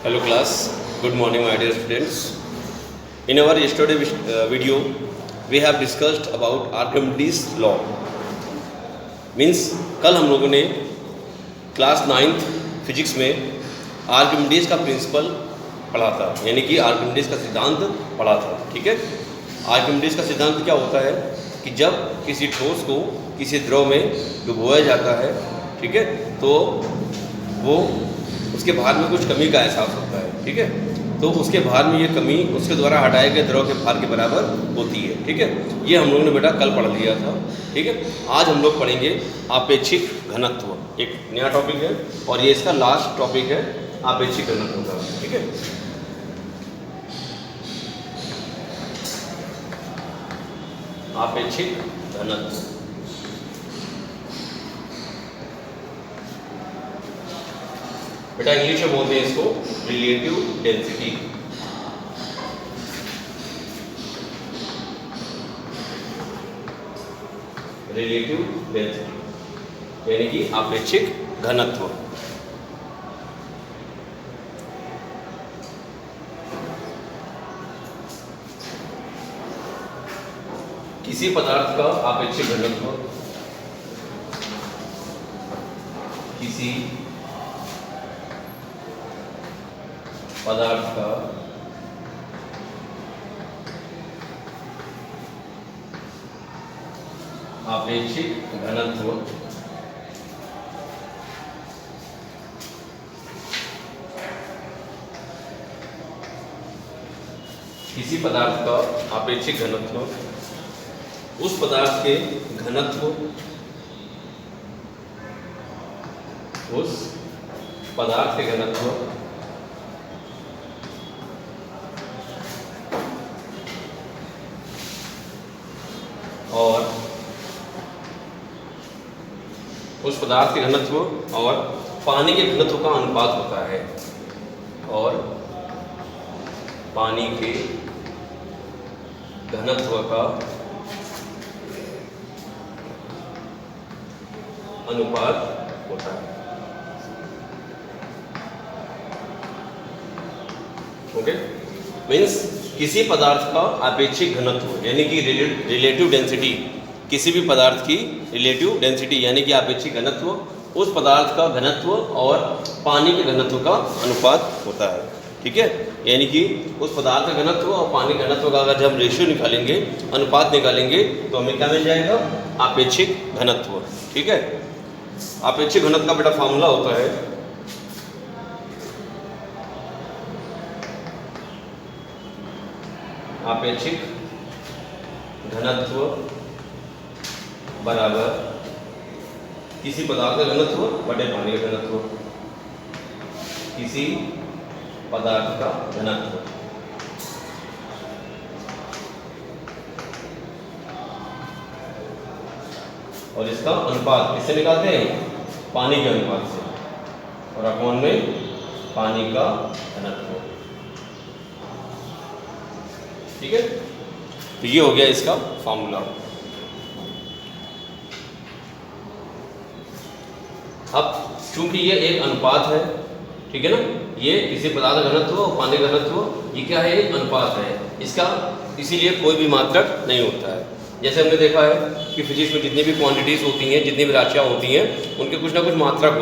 Hello class, good morning my dear students. In our yesterday video, we have discussed about Archimedes law. Means कल हम लोगों ने class 9th physics में Archimedes का principal पढ़ा था, यानी कि आर्किमिडीज का सिद्धांत पढ़ा था. ठीक है, आर्किमिडीज का सिद्धांत क्या होता है कि जब किसी ठोस को किसी द्रव में डुबोया जाता है, ठीक है, तो वो उसके भार में कुछ कमी का एहसास होता है. ठीक है, तो उसके भार में ये कमी उसके द्वारा हटाए गए द्रव के भार के बराबर होती है. ठीक है, ये हम लोगों ने बेटा कल पढ़ लिया था. ठीक है, आज हम लोग पढ़ेंगे आपेक्षिक घनत्व. एक नया टॉपिक है और ये इसका लास्ट टॉपिक है आपेक्षिक घनत्व का. ठीक है, आपेक्षिक घनत्व. बेटा इंग्लिश में बोलते हैं इसको रिलेटिव डेंसिटी. रिलेटिव डेंसिटी यानी कि आपेक्षिक घनत्व. किसी पदार्थ का आपेक्षिक घनत्व किसी पदार्थ का आपेक्षिक घनत्व किसी पदार्थ का आपेक्षिक घनत्व उस पदार्थ के घनत्व उस पदार्थ के घनत्व और उस पदार्थ के घनत्व और पानी के घनत्व का अनुपात होता है. और पानी के घनत्व का अनुपात होता है. ओके, मीन्स किसी पदार्थ का आपेक्षिक घनत्व यानी कि रिलेटिव डेंसिटी, किसी भी पदार्थ की रिलेटिव डेंसिटी यानी कि आपेक्षिक घनत्व उस पदार्थ का घनत्व और पानी के घनत्व का अनुपात होता है. ठीक है, यानी कि उस पदार्थ का घनत्व और पानी के घनत्व का अगर हम रेशियो निकालेंगे, अनुपात निकालेंगे, तो हमें क्या मिल जाएगा? आपेक्षिक घनत्व. ठीक है, आपेक्षिक घनत्व का बेटा फॉर्मूला होता है आपेक्षिक घनत्व बराबर किसी पदार्थ का घनत्व बटे पानी का घनत्व. किसी पदार्थ का घनत्व और इसका अनुपात किससे निकालते हैं? पानी के अनुपात से, और अपॉन में पानी का घनत्व. ठीक है, तो ये हो गया इसका फॉर्मूला. अब चूंकि ये एक अनुपात है, ठीक है ना, ये किसी पदार्थ का घनत्व और पानी का घनत्व ये क्या है? एक अनुपात है इसका, इसीलिए कोई भी मात्रक नहीं होता है. जैसे हमने देखा है कि फिजिक्स में जितनी भी क्वांटिटीज़ होती हैं, जितनी भी राशियाँ होती हैं, उनके कुछ ना कुछ मात्रक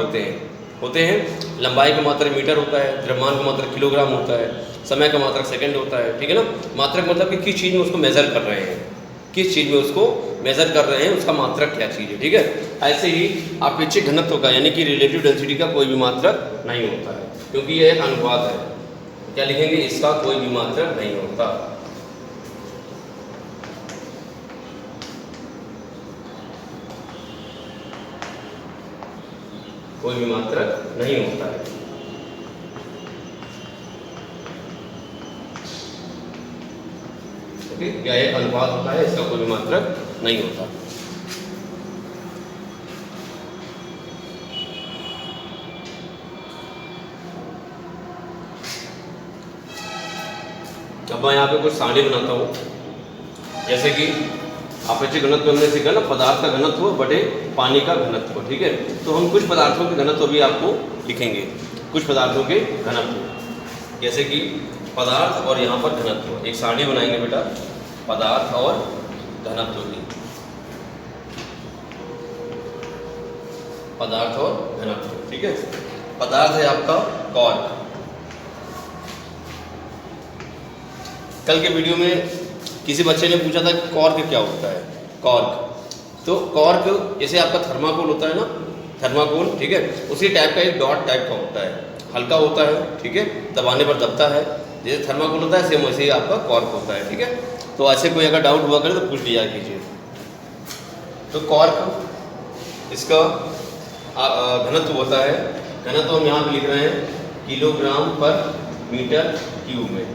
होते हैं. लंबाई का मात्रक मीटर होता है, द्रव्यमान का मात्रक किलोग्राम होता है, समय का मात्रक सेकंड होता है. ठीक है ना, मात्रक मतलब कि किस चीज़ में उसको मेज़र कर रहे हैं, किस चीज़ में उसको मेज़र कर रहे हैं, उसका मात्रक क्या चीज़ है. ठीक है, ऐसे ही आपेक्षिक घनत्व का यानी कि रिलेटिव डेंसिटी का कोई भी मात्रक नहीं होता है, क्योंकि यह एक अनुपात है. क्या लिखेंगे? इसका कोई भी मात्रक नहीं होता. कोई भी मात्रक नहीं होता है. ओके, यह एक अनुपात होता है, इसका कोई भी मात्रक नहीं होता. अब मैं यहाँ पे कुछ सारणी बनाता हूँ, जैसे कि आपेक्षिक घनत्व हमने सीखा ना, पदार्थ का घनत्व बटे पानी का घनत्व. ठीक है, तो हम कुछ पदार्थों के घनत्व भी आपको लिखेंगे, कुछ पदार्थों के घनत्व. जैसे कि पदार्थ और यहाँ पर घनत्व, एक सारणी बनाएंगे बेटा पदार्थ और घनत्व की, पदार्थ और घनत्व, ठीक है। पदार्थ है आपका कॉर्क। कल के वीडियो में किसी बच्चे ने पूछा था कि कॉर्क क्या होता है। कॉर्क, तो कॉर्क जैसे आपका थर्माकोल होता है ना, थर्माकोल, ठीक है, उसी टाइप का एक डॉट टाइप का होता है, हल्का होता है, ठीक है, दबाने पर दबता है, जैसे थर्माकोल होता है सेम वैसे ही आपका कॉर्क होता है, ठीक है। तो ऐसे कोई अगर डाउट हुआ करे तो पूछ लिया कीजिए। तो कॉर्क इसका घनत्व होता है, घनत्व हम यहाँ पे लिख रहे हैं किलोग्राम पर मीटर क्यूब में,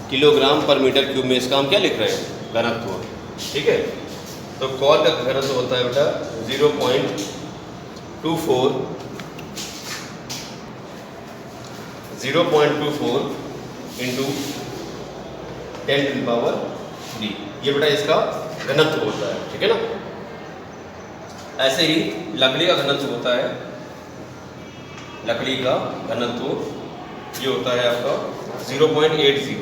किलोग्राम पर मीटर क्यूब में इसका हम क्या लिख रहे हैं, घनत्व, ठीक है। तो कॉर्क का घनत्व होता है बेटा 0.24 इंटू 10⁻3, ये बेटा इसका घनत्व होता है, ठीक है ना। ऐसे ही लकड़ी का घनत्व होता है, लकड़ी का घनत्व ये होता है आपका 0.80,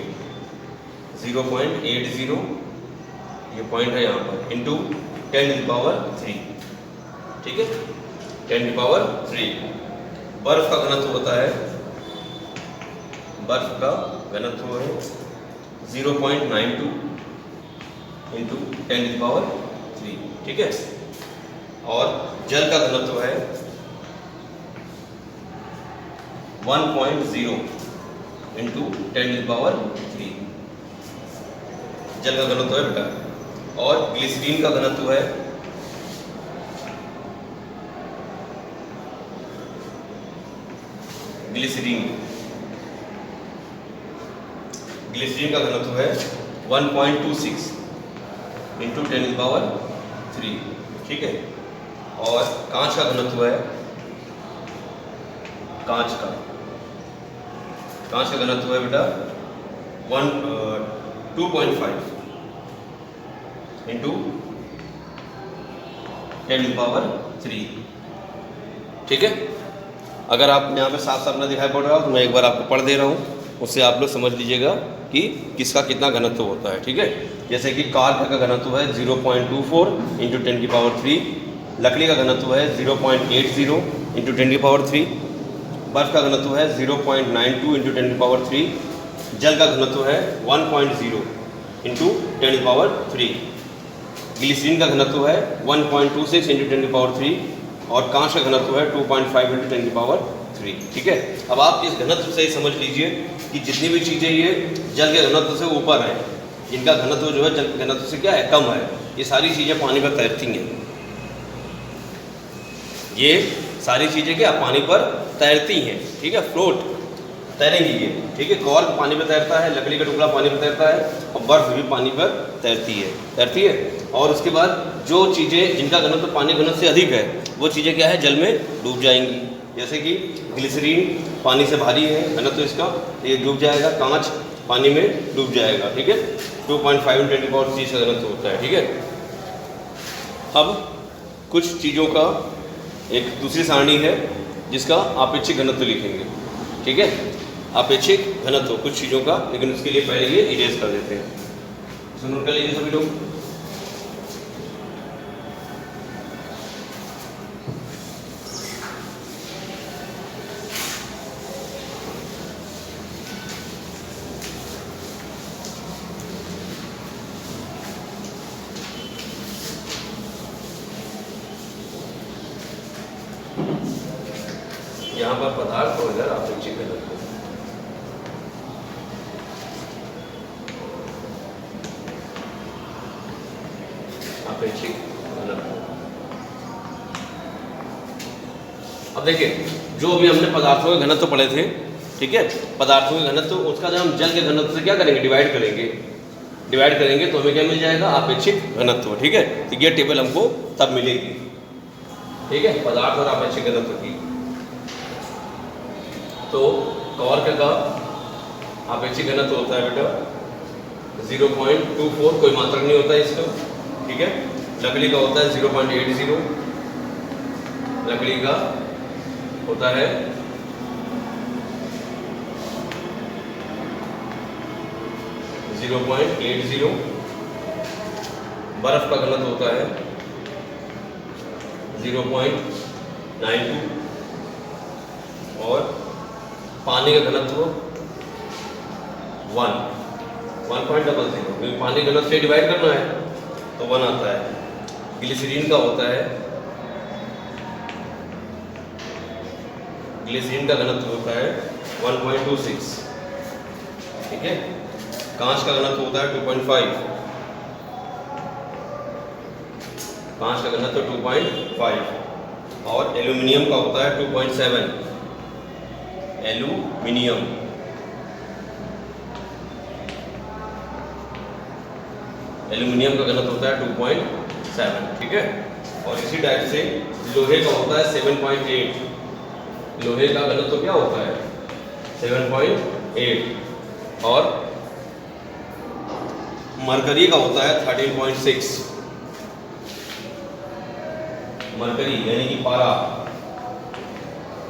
ये पॉइंट है यहाँ पर, इंटू 10⁻3, ठीक है, 10⁻3। बर्फ का घनत्व होता है, बर्फ का घनत्व है 0.92 इंटू 10⁻3, ठीक है। और जल का घनत्व है 1.0 इंटू 10⁻3, जल का घनत्व है बेटा। और ग्लिसरीन का घनत्व है ग्लिसरीन का घनत्व है 1.26 इंटू 10⁻3, ठीक है। और कांच का घनत्व है, कांच का घनत्व है बेटा 2.5 इंटू 10⁻3, ठीक है। अगर आप यहाँ पे साफ साफ ना दिखाई पड़ रहा हो तो मैं एक बार आपको पढ़ दे रहा हूँ, उससे आप लोग समझ लीजिएगा कि किसका कितना घनत्व होता है, ठीक है। जैसे कि कॉर्क का घनत्व है 0.24 इंटू 10⁻3, लकड़ी का घनत्व है 0.80 इंटू 10⁻3, बर्फ का घनत्व है 0.92 इंटू 10⁻3, जल का घनत्व है 1.0 इंटू 10⁻3, ग्लिसरीन का घनत्व है 1.26 इंटू 10⁻3 और कांच का घनत्व है 2.5 इंटू 10⁻3, ठीक है। अब आप इस घनत्व से ही समझ लीजिए कि जितनी भी चीज़ें ये जल के घनत्व से ऊपर हैं, जिनका घनत्व जो है जल के घनत्व से क्या है, कम है, ये सारी चीज़ें पानी पर तैरती हैं, ये सारी चीज़ें क्या पानी पर तैरती हैं, ठीक है, फ्लोट तैरेंगी ये, ठीक है। कॉर्क पानी पर तैरता है, लकड़ी का टुकड़ा पानी पर तैरता है और बर्फ भी पानी पर तैरती है। और उसके बाद जो चीज़ें जिनका घनत्व पानी घनत्व से अधिक है वो चीज़ें क्या है, जल में डूब जाएंगी। जैसे कि ग्लिसरीन पानी से भारी है घनत्व इसका, ये डूब जाएगा, कांच पानी में डूब जाएगा, ठीक है, 2.5 इंटू 10⁻3 का घनत्व होता है, ठीक है। अब कुछ चीज़ों का एक दूसरी सारणी है जिसका आपेक्षिक घनत्व लिखेंगे, ठीक है, आपेक्षिक घनत्व कुछ चीज़ों का, लेकिन उसके लिए पहले ये इरेज कर देते हैं। सो नोट कर लीजिए सभी लोग। यहाँ पर पदार्थ और इधर आपेक्षिक घनत्व, आपेक्षिक घनत्व। अब देखिए, जो अभी हमने पदार्थों के घनत्व पढ़े थे, ठीक है, पदार्थों के घनत्व, उसका जब हम जल के घनत्व से क्या करेंगे, डिवाइड करेंगे तो हमें क्या मिल जाएगा, आपेक्षिक घनत्व, ठीक है। तो ये टेबल हमको तब मिलेगी, ठीक है, पदार्थ और आपेक्षिक घनत्व की। तो कॉर्क का आपेक्षिक घनत्व होता है बेटा 0.24, कोई मात्रक नहीं होता है इसका, ठीक है। लकड़ी का होता है 0.80, लकड़ी का होता है 0.80। बर्फ का घनत्व होता है 0.92 और पानी का घनत्व 1.00, क्योंकि पानी का घनत्व से डिवाइड करना है तो 1 आता है। ग्लिसरीन का होता है, ग्लिसरीन का घनत्व होता है 1.26, ठीक है। कांच का घनत्व होता है 2.5, कांच का घनत्व 2.5 और एल्यूमिनियम का होता है 2.7, एल्यूमिनियम का घनत्व होता है 2.7, ठीक है। और इसी टाइप से लोहे का होता है 7.8, लोहे का घनत्व क्या होता है 7.8 और मरकरी का होता है 13.6, मरकरी यानी कि पारा,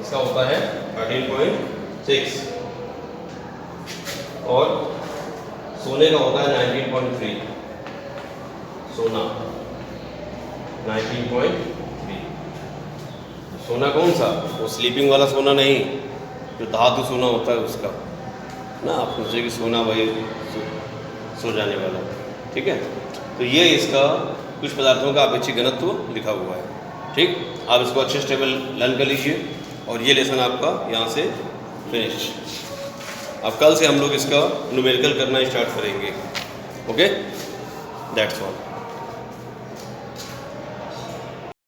इसका होता है 13.6 और सोने का होता है 19.3, सोना 19.3। सोना कौन सा, वो स्लीपिंग वाला सोना नहीं, जो धातु सोना होता है उसका ना, आप सोचिए कि सोना वही सो जाने वाला, ठीक है। तो ये इसका कुछ पदार्थों का अपेक्षित घनत्व लिखा हुआ है, ठीक। आप इसको अच्छे से टेबल लर्न कर लीजिए और ये लेसन आपका यहाँ से फिनिश। अब कल से हम लोग इसका न्यूमेरिकल करना स्टार्ट करेंगे। Okay, that's all.